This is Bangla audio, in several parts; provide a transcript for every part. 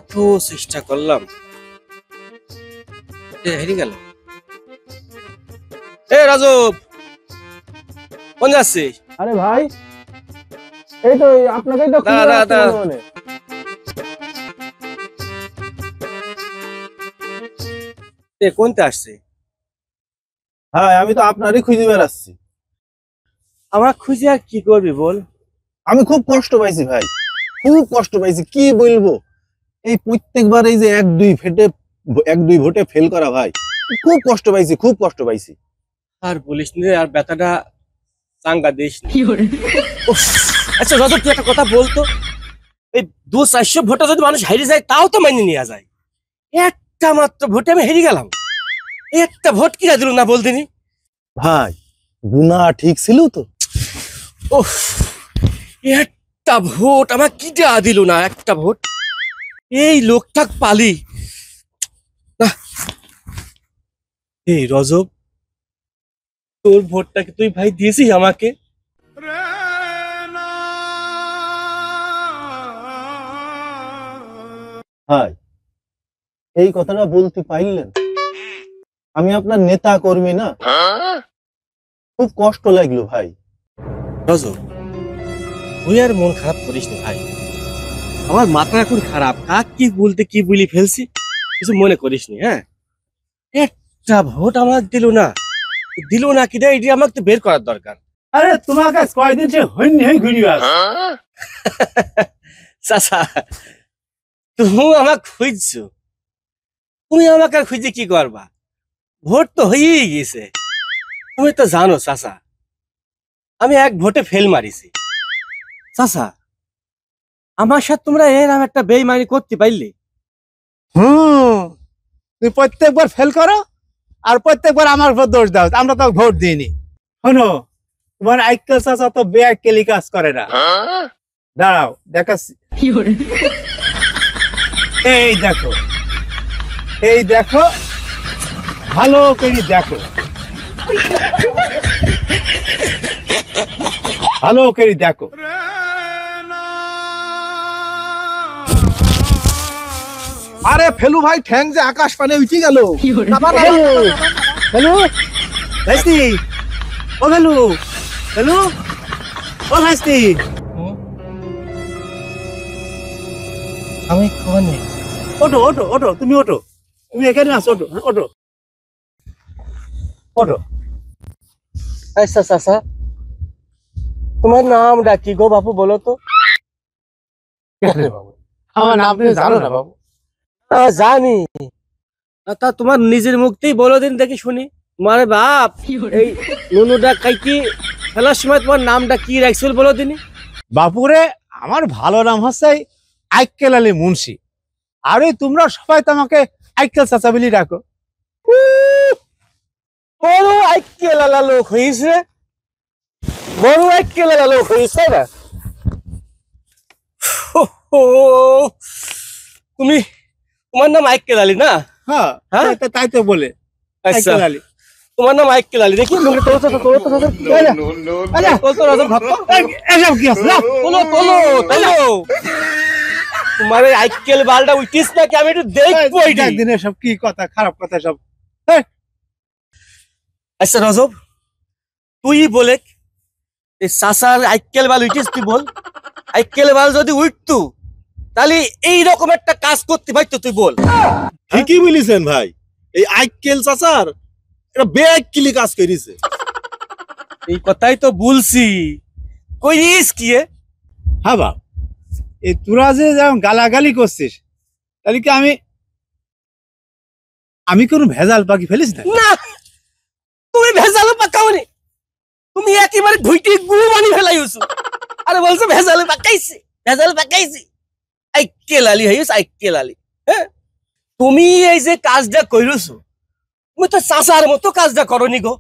এত চেষ্টা করলাম, হেরে গেল। এ রাজব, কোন যাচ্ছিস? আরে ভাই, এই তো আপনাকেই তো খুঁজে দাঁড়া, বেড়াচ্ছি দাঁড়া। মনে মনে। কোনতে আসছে? হ্যাঁ, আমি তো আপনারই খুঁজে বেড়াচ্ছি। আমার খুঁজে আর কি করবি বল? আমি খুব কষ্ট পাইছি ভাই, খুব কষ্ট পাইছি, কি বলবো। এই প্রত্যেকবার এই যে এক দুই ভোটে ফেল করা ভাই, খুব কষ্ট পাইছি, খুব কষ্ট পাইছি। আর বলিস নি, আর ব্যথাটা চাঙ্গা দিস নি। উফ, আচ্ছা রাজব, তুই একটা কথা বলতো, এই 200-400 ভোটে যদি মানুষ হেরে যায় তাও তো মেনে নেওয়া যায়। একটা মাত্র ভোটে আমি হেরে গেলাম, একটা ভোট কি দিল না বলদিনি? ভাই, গুনা ঠিক ছিল তো? উফ, একটা ভোট আমার কি দিল না, একটা ভোট। এই লোকটা পালি না। এই রজব, তোর ভোটটা কি তুই ভাই দিয়েছিস আমাকে? ভাই, এই কথাটা বলতে পারলেন? আমি আপনার নেতা কর্মী না, খুব কষ্ট লাগলো ভাই। রজব, তুই আর মন খারাপ করিস না ভাই, আমার মাথা এখন খারাপ। কাক কি বলতে কি বলি ফেলছি, কিছু মনে করিস নি। হ্যাঁ, একটা ভোট আমার দিল না কি রে, এটি আমাকে তো বের করার দরকার। আরে তোমার কাছে কয়দিন সে হইনি হই ঘুরি আস। চাচা, তুমি আমাকে খুঁজছো, তুমি আমাকে আর খুঁজে কি করবা? ভোট তো হয়েই গেছে। তুমি তো জানো চাচা, আমি এক ভোটে ফেল মারিছি। চাচা, আমার সাথে তোমরা এরকম একটা বেইমানি করতে পারলে? তুমি প্রত্যেকবার ফেল করো আর প্রত্যেকবার আমার উপর দোষ দাও, আমরা তো ভোট দিইনি। শোনো, তোমার আইকেল চাচা তো বেআইকেলি কাজ করে না। দাঁড়াও দেখাচ্ছি। এই দেখো, এই দেখো, ভালো করে দেখো, ভালো করে দেখো। আরে ফেলু ভাই, ঠ্যাং যে আকাশ পানে উঠে গেল। হ্যালো ভাইস্তি, ও হ্যালো, হ্যালো, ও ভাইস্তি। আমি কোনে? ওঠো ওঠো ওঠো, তুমি ওঠো, তুমি এখানে আসো, ওঠো ওঠো ওঠো। আচ্ছা চাচা, তোমার নামটা কি গো বাপু, বলো তো? আমার নাম তুমি জানো না বাবু? জানি। তা তোমার নিজের মুখতেই বলো দিন দেখি শুনি। তোমার বাপ এই নুনুটা কাইকি ফেলার সময় তোমার নামটা কি রাখছিল বলো দিনি। বাপুরে, আমার ভালো নাম হচ্ছে আইকেল আলী মুন্সি, আর ওই তোমরা সবাই তো আমাকে আইকেল চাচা বলি ডাকো। বড় আইকেলালা লোক হয়েছে, বড় আইকেলালা লোক হয়েছে না। তুমি, তোমার নাম আইকেল আলী না? হ্যাঁ, হ্যাঁ? তাই তো বলে আচ্ছা, আইকেল আলী। তোমার নাম আইকেল আলী, দেখি মুখে তোলো তো, তোলো তো, তোলো তো রাজব, ভাবতো এসব কি আছে? তোলো তোলো তোলো। তোমার এই আইকেল বালটা উঠিস নাকি আমি একটু দেখবো। একদিন এসব কি কথা, খারাপ কথা সব। আচ্ছা রজব, তুই বলে এই চাচার আইকেল বাল উঠিস, তুই বল। আইকেল বাল যদি উঠতু তাহলে এইরকম একটা কাজ করতে পারতো, তুই বল। ঠিকই বলিছেন ভাই, এই আইকেল চাচার এটা বেআইকেলি কাজ করেছে। এই কথাই তো বলছি, কইস কি এ? হ্যাঁ বাপ, এই তোরা যে যেমন গালাগালি করছিস, তাহলে কি আমি কোনো ভেজাল পাখি ফেলিস না? না, তুমি ভেজাল পাকাওনি, তুমি একেবারে ধুইটি গুরু বানি ফেলাইছো। আরে বলছো ভেজাল পাকাইছি, ভেজাল পাকাইছি। আইকেল আলী হইস, আইকেল আলী। হ্যাঁ, তুমি এই যে কাজটা কইরছো, তুমি তো চাচার মতো কাজটা করনি গো।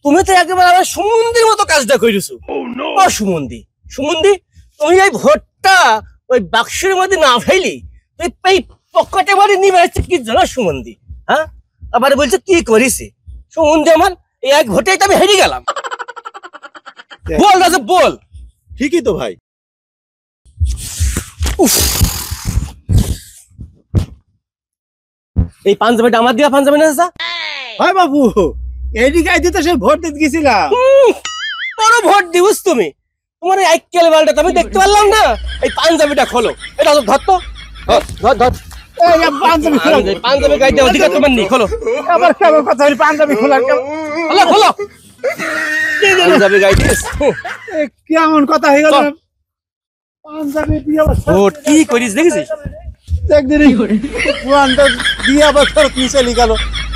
তুমি তো একেবারে আমার সুমন্দির মতো কাজটা কইরছো। ও সুমন্দি, সুমন্দি, তুমি এই ভোটটা ওই বাক্সের মধ্যে না ফেলি তুই এই পকেটে বাড়ি নিয়ে বেড়াচ্ছে কি জানো সুমন্দি? হ্যাঁ, আবার বলছে কি করিস সুমন্দি, আমার এই এক ভোটেই তো আমি হেরে গেলাম। বল রাজব বল। ঠিকই তো ভাই। উফ, এই পাঞ্জাবিটা আমার দিয়া পাঞ্জাবি না চাচা? হয় বাবু, এদিকে আইতে তো সে ভোট দিতে গেছিলাম। বড় ভোট দিবস তুমি, তোমার এই আইকেল বালটা আমি দেখতে পারলাম না। এই পাঞ্জাবিটা খোলো, এটা তো ধর তো, ধর ধর। এই যে পাঞ্জাবি খোলা, পাঞ্জাবি গাইতে অধিকার তোমার নেই, খোলো। আবার কেমন কথা হইল পাঞ্জাবি খোলার কেমন? খোলো খোলো, পাঞ্জাবি গাইতে এ কেমন কথা হয়ে গেল? পাঞ্জাবি দিয়ে আবার ভোট কি করিস দেখেছিস? দেখ দিদি, পুরানটা দিয়ে আবার ফেরত নিচে লিখালো।